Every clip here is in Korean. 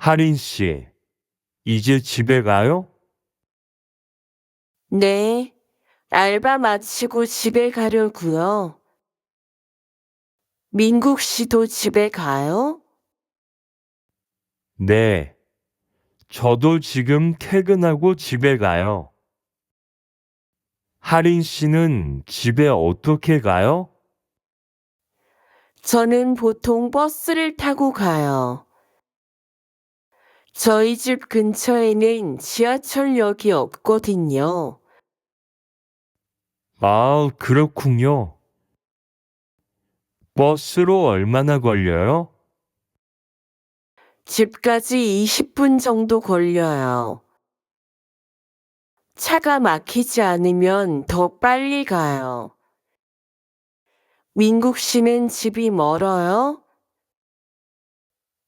하린 씨, 이제 집에 가요? 네, 알바 마치고 집에 가려고요. 민국 씨도 집에 가요? 네, 저도 지금 퇴근하고 집에 가요. 하린 씨는 집에 어떻게 가요? 저는 보통 버스를 타고 가요. 저희 집 근처에는 지하철역이 없거든요. 아, 그렇군요. 버스로 얼마나 걸려요? 집까지 20분 정도 걸려요. 차가 막히지 않으면 더 빨리 가요. 민국 씨는 집이 멀어요?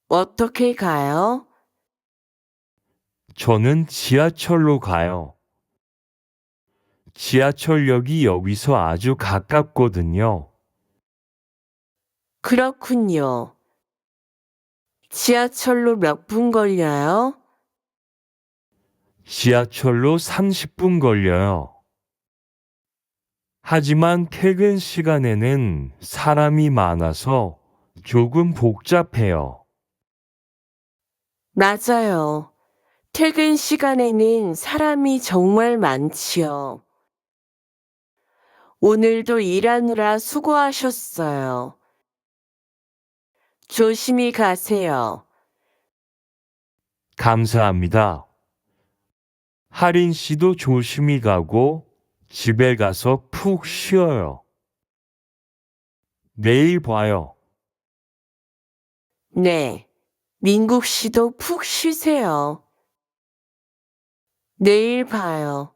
어떻게 가요? 저는 지하철로 가요. 지하철역이 여기서 아주 가깝거든요. 그렇군요. 지하철로 몇 분 걸려요? 지하철로 30분 걸려요. 하지만 퇴근 시간에는 사람이 많아서 조금 복잡해요. 맞아요. 퇴근 시간에는 사람이 정말 많지요. 오늘도 일하느라 수고하셨어요. 조심히 가세요. 감사합니다. 하린 씨도 조심히 가고 집에 가서 푹 쉬어요. 내일 봐요. 네. 민국 씨도 푹 쉬세요. 내일 봐요.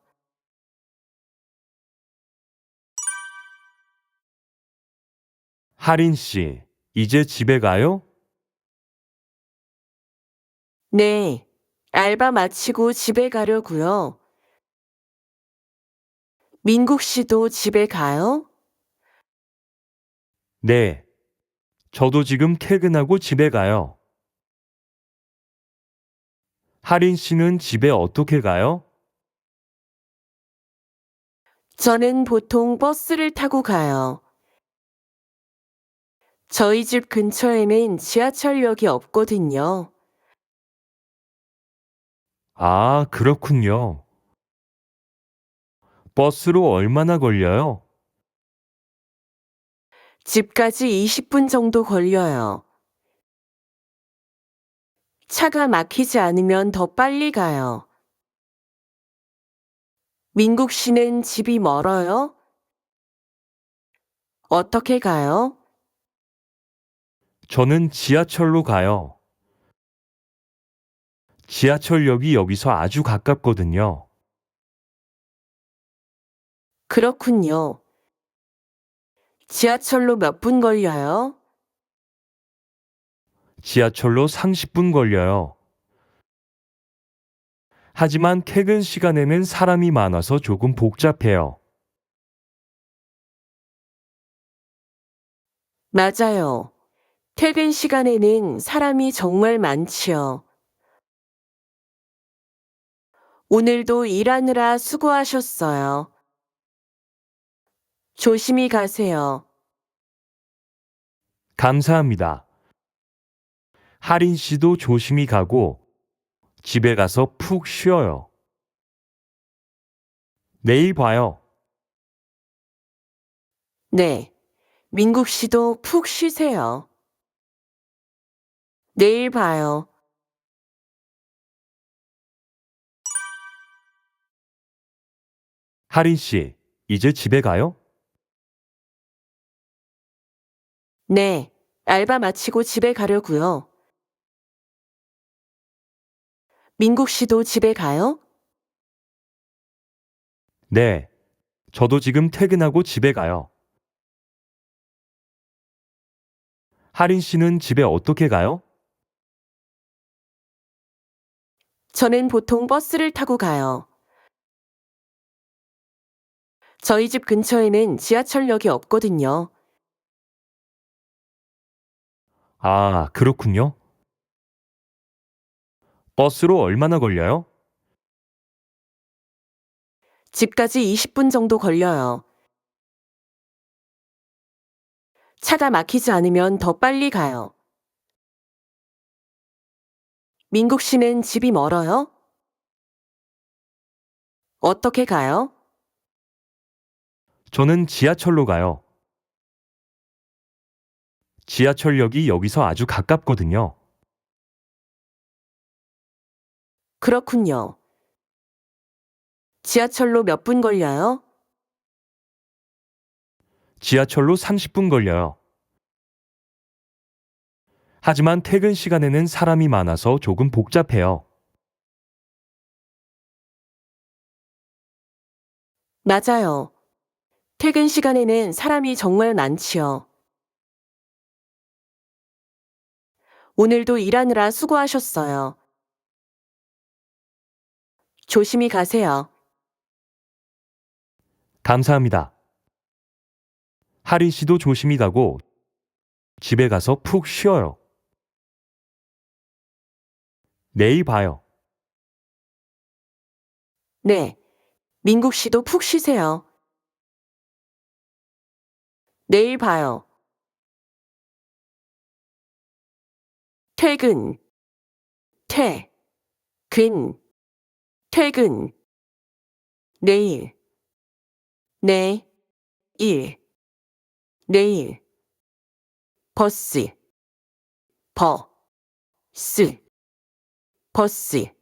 하린 씨, 이제 집에 가요? 네. 알바 마치고 집에 가려고요. 민국 씨도 집에 가요? 네. 저도 지금 퇴근하고 집에 가요. 하린 씨는 집에 어떻게 가요? 저는 보통 버스를 타고 가요. 저희 집 근처에는 지하철역이 없거든요. 아, 그렇군요. 버스로 얼마나 걸려요? 집까지 20분 정도 걸려요. 차가 막히지 않으면 더 빨리 가요. 민국 씨는 집이 멀어요? 어떻게 가요? 저는 지하철로 가요. 지하철역이 여기서 아주 가깝거든요. 그렇군요. 지하철로 몇 분 걸려요? 지하철로 30분 걸려요. 하지만 퇴근 시간에는 사람이 많아서 조금 복잡해요. 맞아요. 퇴근 시간에는 사람이 정말 많지요. 오늘도 일하느라 수고하셨어요. 조심히 가세요. 감사합니다. 하린 씨도 조심히 가고 집에 가서 푹 쉬어요. 내일 봐요. 네. 민국 씨도 푹 쉬세요. 내일 봐요. 하린 씨, 이제 집에 가요? 네. 알바 마치고 집에 가려고요. 민국 씨도 집에 가요? 네. 저도 지금 퇴근하고 집에 가요. 하린 씨는 집에 어떻게 가요? 저는 보통 버스를 타고 가요. 저희 집 근처에는 지하철역이 없거든요. 아, 그렇군요. 버스로 얼마나 걸려요? 집까지 20분 정도 걸려요. 차가 막히지 않으면 더 빨리 가요. 민국 씨는 집이 멀어요? 어떻게 가요? 저는 지하철로 가요. 지하철역이 여기서 아주 가깝거든요. 그렇군요. 지하철로 몇 분 걸려요? 지하철로 30분 걸려요. 하지만 퇴근 시간에는 사람이 많아서 조금 복잡해요. 맞아요. 퇴근 시간에는 사람이 정말 많지요. 오늘도 일하느라 수고하셨어요. 조심히 가세요. 감사합니다. 하린 씨도 조심히 가고 집에 가서 푹 쉬어요. 내일 봐요. 네. 민국 씨도 푹 쉬세요. 내일 봐요. 퇴근, 근, 퇴근. 내일, 일, 내일. 버스, 버스.